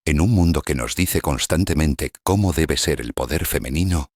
En un mundo que nos dice constantemente cómo debe ser el poder femenino,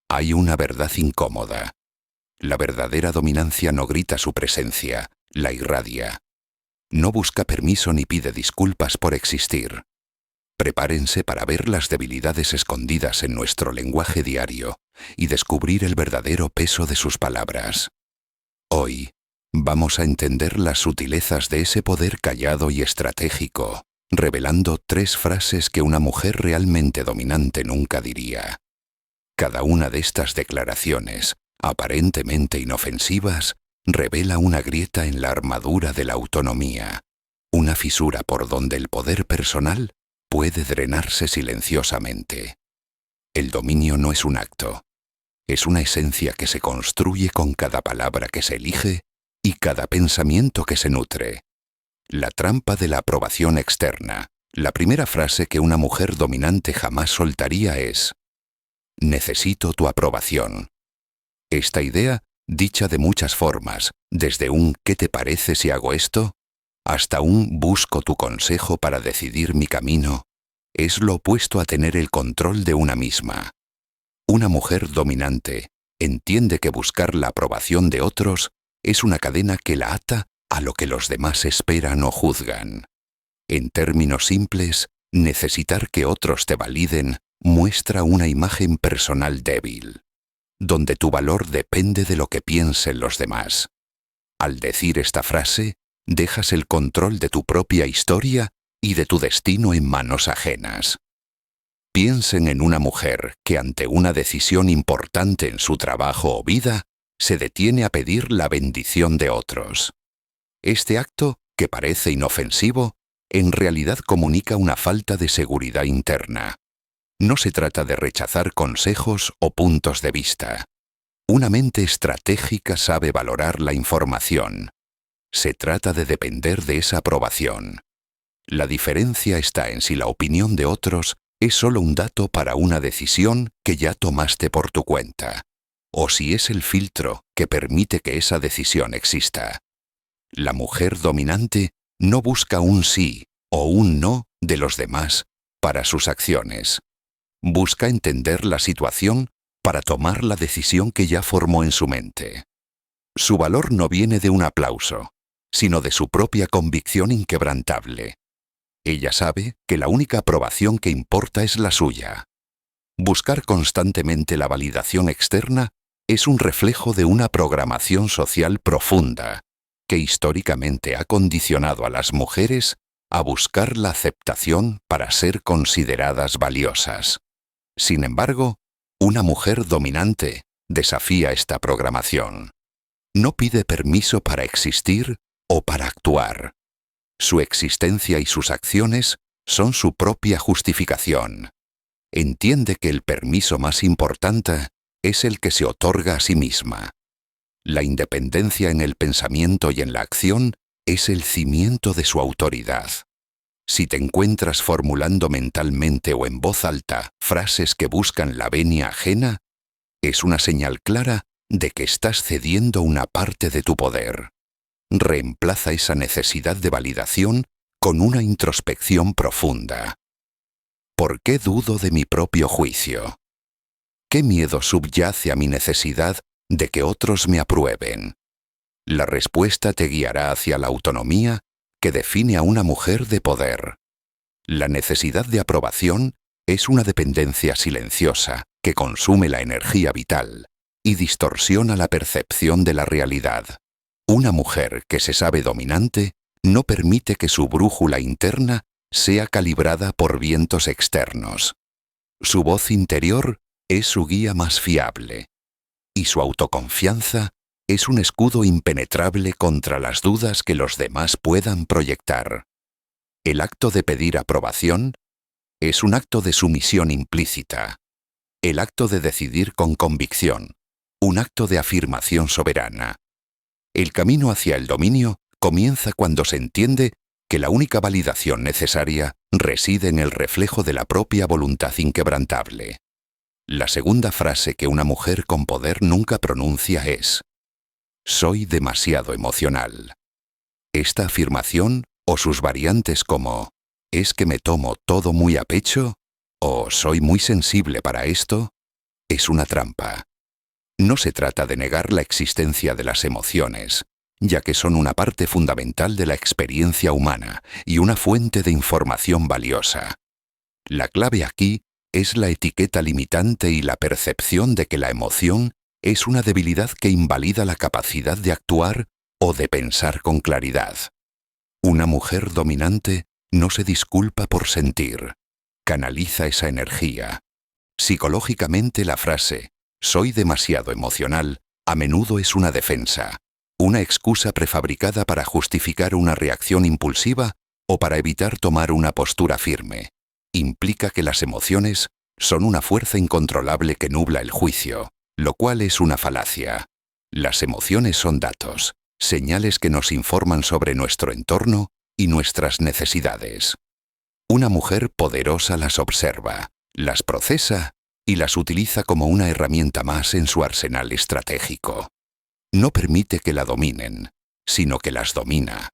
hay una verdad incómoda. La verdadera dominancia no grita su presencia, la irradia. No busca permiso ni pide disculpas por existir. Prepárense para ver las debilidades escondidas en nuestro lenguaje diario y descubrir el verdadero peso de sus palabras. Hoy, vamos a entender las sutilezas de ese poder callado y estratégico, revelando 3 frases que una mujer realmente dominante nunca diría. Cada una de estas declaraciones, aparentemente inofensivas, revela una grieta en la armadura de la autonomía, una fisura por donde el poder personal puede drenarse silenciosamente. El dominio no es un acto, es una esencia que se construye con cada palabra que se elige y cada pensamiento que se nutre. La trampa de la aprobación externa. La primera frase que una mujer dominante jamás soltaría es: necesito tu aprobación. Esta idea, dicha de muchas formas, desde un ¿qué te parece si hago esto?, hasta un busco tu consejo para decidir mi camino, es lo opuesto a tener el control de una misma. Una mujer dominante entiende que buscar la aprobación de otros es una cadena que la ata a lo que los demás esperan o juzgan. En términos simples, necesitar que otros te validen muestra una imagen personal débil, donde tu valor depende de lo que piensen los demás. Al decir esta frase, dejas el control de tu propia historia y de tu destino en manos ajenas. Piensen en una mujer que ante una decisión importante en su trabajo o vida, se detiene a pedir la bendición de otros. Este acto, que parece inofensivo, en realidad comunica una falta de seguridad interna. No se trata de rechazar consejos o puntos de vista. Una mente estratégica sabe valorar la información. Se trata de depender de esa aprobación. La diferencia está en si la opinión de otros es solo un dato para una decisión que ya tomaste por tu cuenta, o si es el filtro que permite que esa decisión exista. La mujer dominante no busca un sí o un no de los demás para sus acciones. Busca entender la situación para tomar la decisión que ya formó en su mente. Su valor no viene de un aplauso, sino de su propia convicción inquebrantable. Ella sabe que la única aprobación que importa es la suya. Buscar constantemente la validación externa es un reflejo de una programación social profunda que históricamente ha condicionado a las mujeres a buscar la aceptación para ser consideradas valiosas. Sin embargo, una mujer dominante desafía esta programación. No pide permiso para existir o para actuar. Su existencia y sus acciones son su propia justificación. Entiende que el permiso más importante es el que se otorga a sí misma. La independencia en el pensamiento y en la acción es el cimiento de su autoridad. Si te encuentras formulando mentalmente o en voz alta frases que buscan la venia ajena, es una señal clara de que estás cediendo una parte de tu poder. Reemplaza esa necesidad de validación con una introspección profunda. ¿Por qué dudo de mi propio juicio? ¿Qué miedo subyace a mi necesidad de que otros me aprueben? La respuesta te guiará hacia la autonomía que define a una mujer de poder. La necesidad de aprobación es una dependencia silenciosa que consume la energía vital y distorsiona la percepción de la realidad. Una mujer que se sabe dominante no permite que su brújula interna sea calibrada por vientos externos. Su voz interior es su guía más fiable, y su autoconfianza es un escudo impenetrable contra las dudas que los demás puedan proyectar. El acto de pedir aprobación es un acto de sumisión implícita. El acto de decidir con convicción, un acto de afirmación soberana. El camino hacia el dominio comienza cuando se entiende que la única validación necesaria reside en el reflejo de la propia voluntad inquebrantable. La segunda frase que una mujer con poder nunca pronuncia es: soy demasiado emocional. Esta afirmación, o sus variantes como ¿Es que me tomo todo muy a pecho? ¿O soy muy sensible para esto? Es una trampa. No se trata de negar la existencia de las emociones, ya que son una parte fundamental de la experiencia humana y una fuente de información valiosa. La clave aquí es la etiqueta limitante y la percepción de que la emoción es una debilidad que invalida la capacidad de actuar o de pensar con claridad. Una mujer dominante no se disculpa por sentir, canaliza esa energía. Psicológicamente la frase «soy demasiado emocional» a menudo es una defensa, una excusa prefabricada para justificar una reacción impulsiva o para evitar tomar una postura firme. Implica que las emociones son una fuerza incontrolable que nubla el juicio, lo cual es una falacia. Las emociones son datos, señales que nos informan sobre nuestro entorno y nuestras necesidades. Una mujer poderosa las observa, las procesa y las utiliza como una herramienta más en su arsenal estratégico. No permite que la dominen, sino que las domina.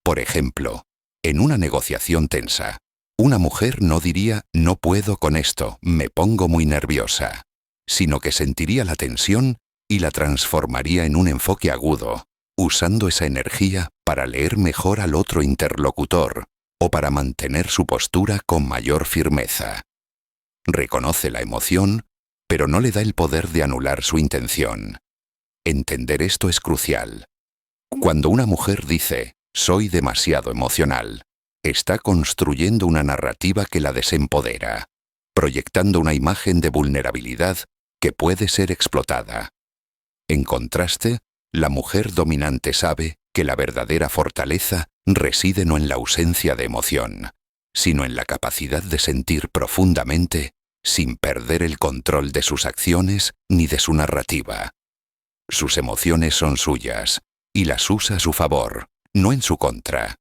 Por ejemplo, en una negociación tensa, una mujer no diría «no puedo con esto, me pongo muy nerviosa», sino que sentiría la tensión y la transformaría en un enfoque agudo, usando esa energía para leer mejor al otro interlocutor o para mantener su postura con mayor firmeza. Reconoce la emoción, pero no le da el poder de anular su intención. Entender esto es crucial. Cuando una mujer dice «soy demasiado emocional», está construyendo una narrativa que la desempodera, proyectando una imagen de vulnerabilidad que puede ser explotada. En contraste, la mujer dominante sabe que la verdadera fortaleza reside no en la ausencia de emoción, sino en la capacidad de sentir profundamente sin perder el control de sus acciones ni de su narrativa. Sus emociones son suyas y las usa a su favor, no en su contra.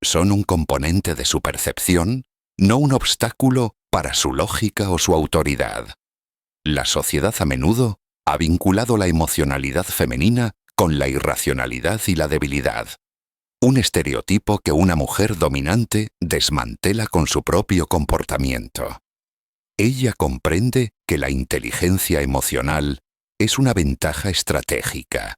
Son un componente de su percepción, no un obstáculo para su lógica o su autoridad. La sociedad a menudo ha vinculado la emocionalidad femenina con la irracionalidad y la debilidad. Un estereotipo que una mujer dominante desmantela con su propio comportamiento. Ella comprende que la inteligencia emocional es una ventaja estratégica,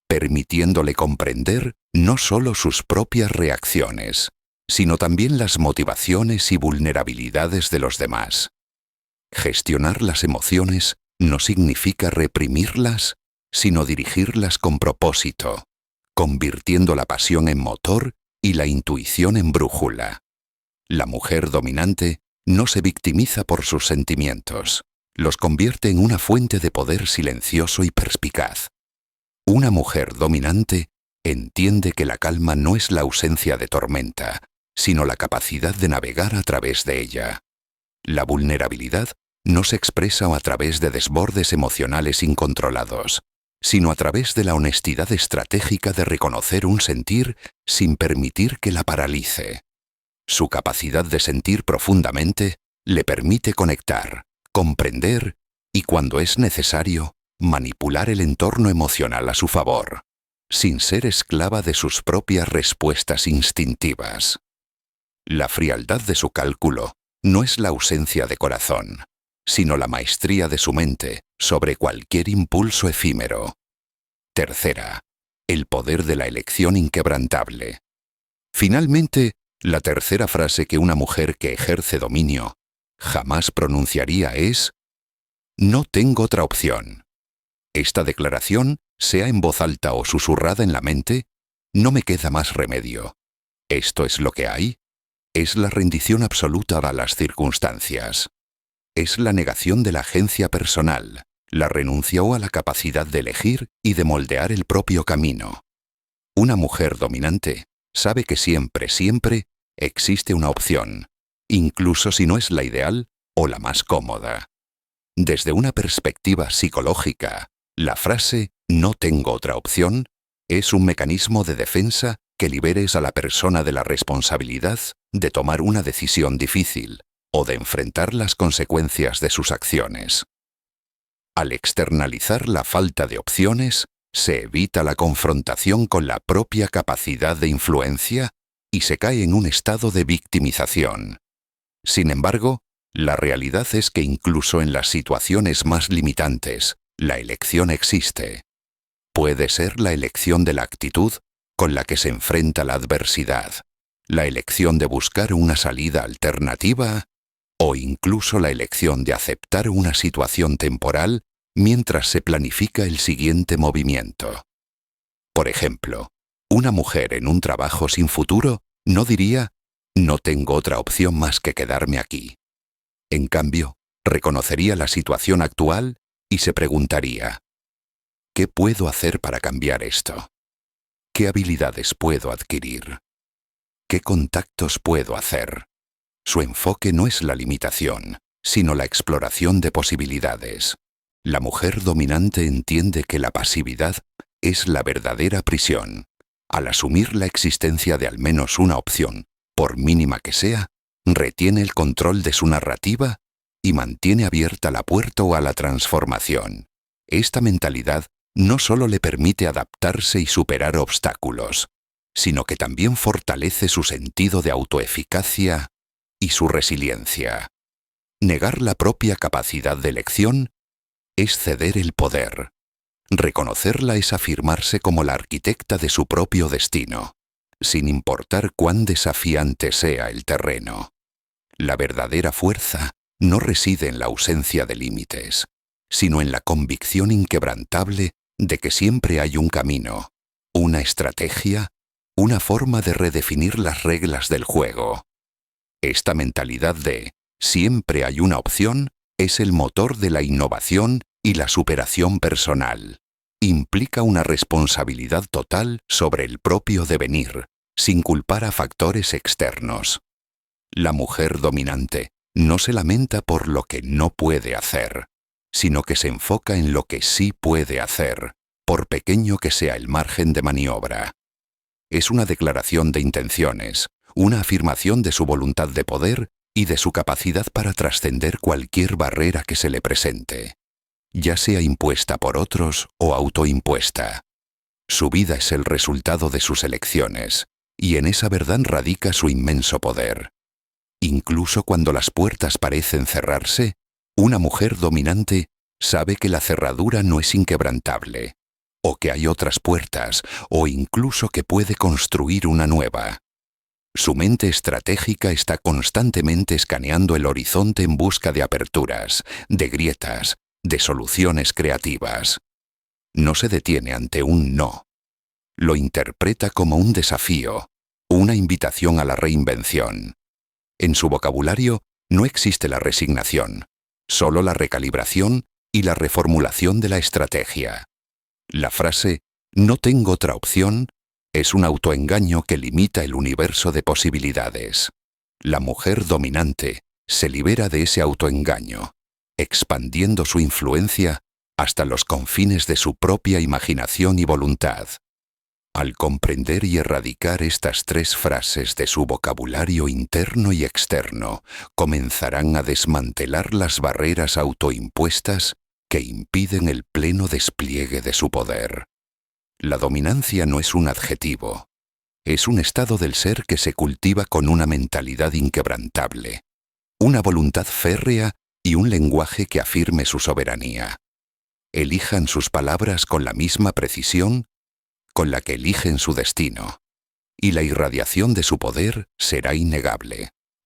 permitiéndole comprender no solo sus propias reacciones, sino también las motivaciones y vulnerabilidades de los demás. Gestionar las emociones no significa reprimirlas, sino dirigirlas con propósito, convirtiendo la pasión en motor y la intuición en brújula. La mujer dominante no se victimiza por sus sentimientos, los convierte en una fuente de poder silencioso y perspicaz. Una mujer dominante entiende que la calma no es la ausencia de tormenta, sino la capacidad de navegar a través de ella. La vulnerabilidad no se expresa a través de desbordes emocionales incontrolados, sino a través de la honestidad estratégica de reconocer un sentir sin permitir que la paralice. Su capacidad de sentir profundamente le permite conectar, comprender y, cuando es necesario, manipular el entorno emocional a su favor, sin ser esclava de sus propias respuestas instintivas. La frialdad de su cálculo no es la ausencia de corazón, sino la maestría de su mente sobre cualquier impulso efímero. Tercera, el poder de la elección inquebrantable. Finalmente, la tercera frase que una mujer que ejerce dominio jamás pronunciaría es «no tengo otra opción». Esta declaración, sea en voz alta o susurrada en la mente, no me queda más remedio. Esto es lo que hay. Es la rendición absoluta a las circunstancias. Es la negación de la agencia personal, la renuncia a la capacidad de elegir y de moldear el propio camino. Una mujer dominante sabe que siempre, siempre existe una opción, incluso si no es la ideal o la más cómoda. Desde una perspectiva psicológica, la frase «no tengo otra opción» es un mecanismo de defensa que liberes a la persona de la responsabilidad de tomar una decisión difícil o de enfrentar las consecuencias de sus acciones. Al externalizar la falta de opciones, se evita la confrontación con la propia capacidad de influencia y se cae en un estado de victimización. Sin embargo, la realidad es que incluso en las situaciones más limitantes, la elección existe. Puede ser la elección de la actitud con la que se enfrenta la adversidad, la elección de buscar una salida alternativa o incluso la elección de aceptar una situación temporal mientras se planifica el siguiente movimiento. Por ejemplo, una mujer en un trabajo sin futuro no diría «no tengo otra opción más que quedarme aquí». En cambio, reconocería la situación actual y se preguntaría ¿qué puedo hacer para cambiar esto? ¿Qué habilidades puedo adquirir? ¿Qué contactos puedo hacer? Su enfoque no es la limitación, sino la exploración de posibilidades. La mujer dominante entiende que la pasividad es la verdadera prisión. Al asumir la existencia de al menos una opción, por mínima que sea, retiene el control de su narrativa y mantiene abierta la puerta a la transformación. Esta mentalidad no solo le permite adaptarse y superar obstáculos, sino que también fortalece su sentido de autoeficacia y su resiliencia. Negar la propia capacidad de elección es ceder el poder. Reconocerla es afirmarse como la arquitecta de su propio destino, sin importar cuán desafiante sea el terreno. La verdadera fuerza no reside en la ausencia de límites, sino en la convicción inquebrantable de que siempre hay un camino, una estrategia, una forma de redefinir las reglas del juego. Esta mentalidad de «siempre hay una opción» es el motor de la innovación y la superación personal. Implica una responsabilidad total sobre el propio devenir, sin culpar a factores externos. La mujer dominante no se lamenta por lo que no puede hacer, sino que se enfoca en lo que sí puede hacer, por pequeño que sea el margen de maniobra. Es una declaración de intenciones, una afirmación de su voluntad de poder y de su capacidad para trascender cualquier barrera que se le presente, ya sea impuesta por otros o autoimpuesta. Su vida es el resultado de sus elecciones, y en esa verdad radica su inmenso poder. Incluso cuando las puertas parecen cerrarse, una mujer dominante sabe que la cerradura no es inquebrantable, o que hay otras puertas, o incluso que puede construir una nueva. Su mente estratégica está constantemente escaneando el horizonte en busca de aperturas, de grietas, de soluciones creativas. No se detiene ante un no. Lo interpreta como un desafío, una invitación a la reinvención. En su vocabulario no existe la resignación, solo la recalibración y la reformulación de la estrategia. La frase «no tengo otra opción» es un autoengaño que limita el universo de posibilidades. La mujer dominante se libera de ese autoengaño, expandiendo su influencia hasta los confines de su propia imaginación y voluntad. Al comprender y erradicar estas tres frases de su vocabulario interno y externo, comenzarán a desmantelar las barreras autoimpuestas que impiden el pleno despliegue de su poder. La dominancia no es un adjetivo, es un estado del ser que se cultiva con una mentalidad inquebrantable, una voluntad férrea y un lenguaje que afirme su soberanía. Elijan sus palabras con la misma precisión con la que eligen su destino, y la irradiación de su poder será innegable.